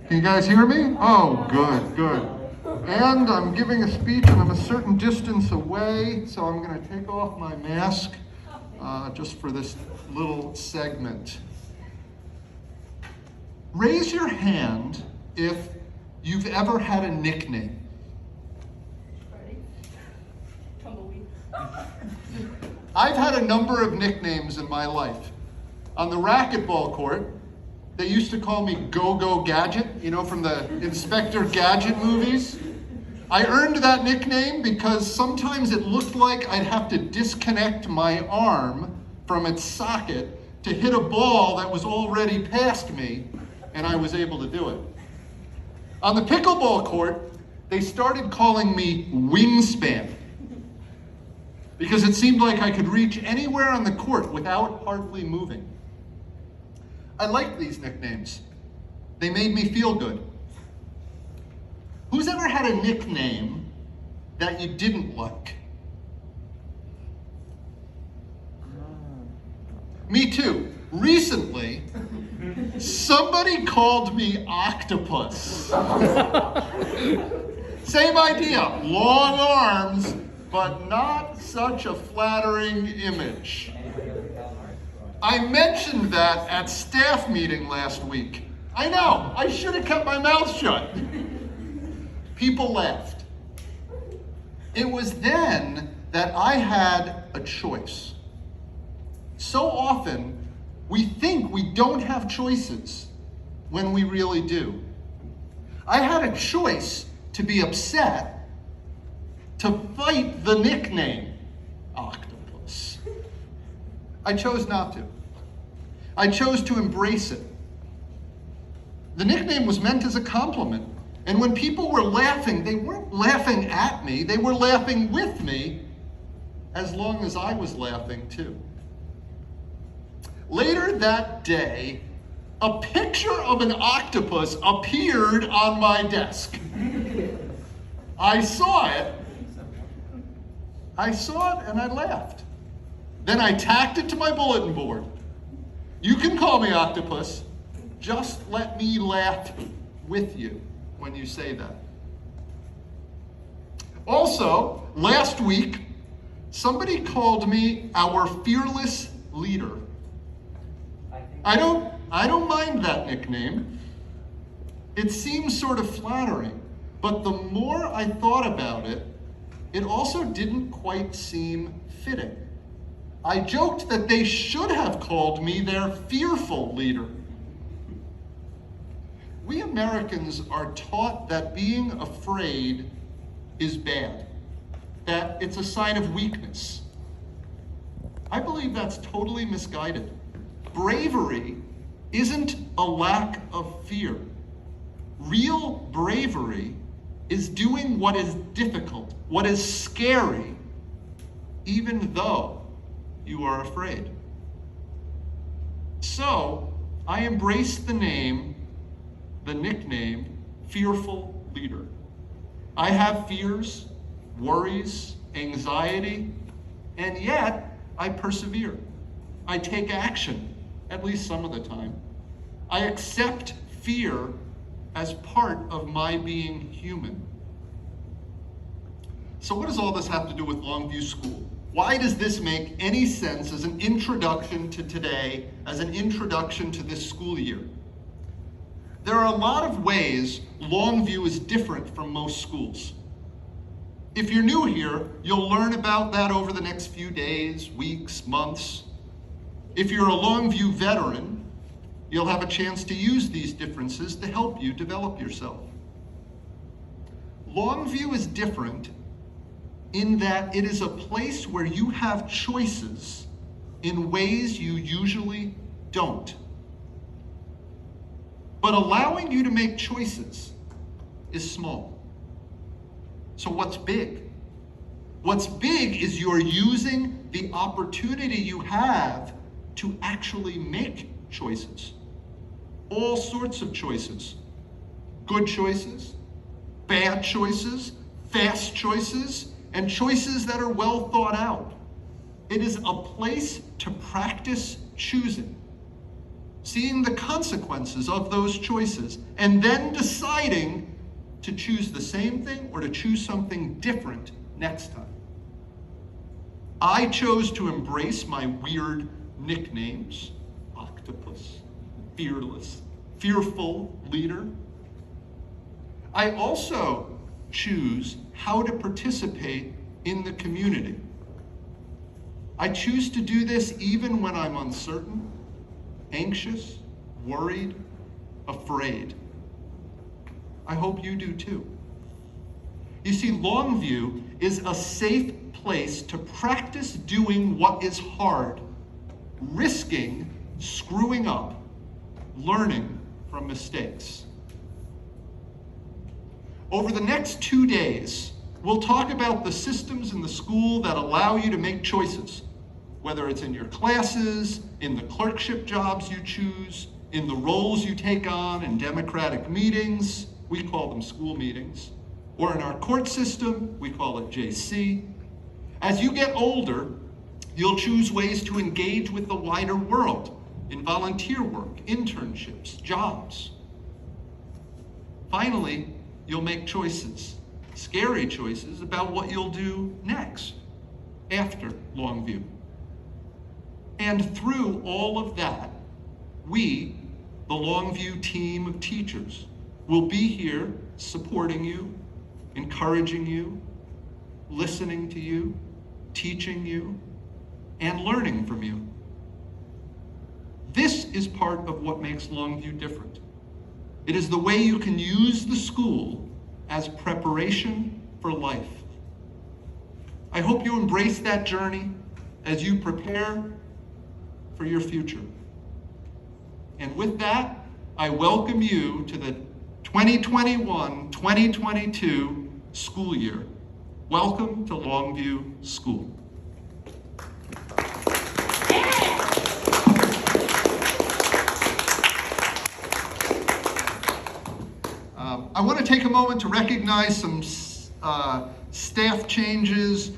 Can you guys hear me? Oh, good, good. And I'm giving a speech and I'm a certain distance away, so I'm going to take off my mask just for this little segment. Raise your hand if you've ever had a nickname. Tumbleweed. I've had a number of nicknames in my life. On the racquetball court, they used to call me Go-Go Gadget, you know, from the Inspector Gadget movies. I earned that nickname because sometimes it looked like I'd have to disconnect my arm from its socket to hit a ball that was already past me, and I was able to do it. On the pickleball court, they started calling me Wingspan because it seemed like I could reach anywhere on the court without hardly moving. I liked these nicknames. They made me feel good. Who's ever had a nickname that you didn't like? Me too. Recently, somebody called me Octopus. Same idea, long arms, but not such a flattering image. I mentioned that at staff meeting last week. I know, I should have kept my mouth shut. People laughed. It was then that I had a choice. So often, we think we don't have choices when we really do. I had a choice to be upset, to fight the nickname Octopus. I chose not to. I chose to embrace it. The nickname was meant as a compliment. And when people were laughing, they weren't laughing at me, they were laughing with me, as long as I was laughing too. Later that day, a picture of an octopus appeared on my desk. I saw it and I laughed. Then I tacked it to my bulletin board. You can call me Octopus, just let me laugh with you when you say that. Also, last week, somebody called me our fearless leader. I don't mind that nickname. It seems sort of flattering, but the more I thought about it, it also didn't quite seem fitting. I joked that they should have called me their fearful leader. We Americans are taught that being afraid is bad, that it's a sign of weakness. I believe that's totally misguided. Bravery isn't a lack of fear. Real bravery is doing what is difficult, what is scary, even though you are afraid. So, I embraced the nickname, Fearful Leader. I have fears, worries, anxiety, and yet I persevere. I take action, at least some of the time. I accept fear as part of my being human. So what does all this have to do with Longview School? Why does this make any sense as an introduction to today, as an introduction to this school year? There are a lot of ways Longview is different from most schools. If you're new here, you'll learn about that over the next few days, weeks, months. If you're a Longview veteran, you'll have a chance to use these differences to help you develop yourself. Longview is different in that it is a place where you have choices in ways you usually don't. But allowing you to make choices is small. So what's big? What's big is you're using the opportunity you have to actually make choices. All sorts of choices. Good choices, bad choices, fast choices, and choices that are well thought out. It is a place to practice choosing. seeing the consequences of those choices, and then deciding to choose the same thing or to choose something different next time. I chose to embrace my weird nicknames: octopus, fearless, fearful leader. I also choose how to participate in the community. I choose to do this even when I'm uncertain, anxious, worried, afraid. I hope you do too. You see, Longview is a safe place to practice doing what is hard, risking screwing up, learning from mistakes. Over the next 2 days, we'll talk about the systems in the school that allow you to make choices, whether it's in your classes, in the clerkship jobs you choose, in the roles you take on in democratic meetings, we call them school meetings, or in our court system, we call it JC. As you get older, you'll choose ways to engage with the wider world in volunteer work, internships, jobs. Finally, you'll make choices, scary choices about what you'll do next, after Longview. And through all of that, we, the Longview team of teachers, will be here supporting you, encouraging you, listening to you, teaching you, and learning from you. This is part of what makes Longview different. It is the way you can use the school as preparation for life. I hope you embrace that journey as you prepare for your future. And with that, I welcome you to the 2021-2022 school year. Welcome to Longview School. I want to take a moment to recognize some staff changes.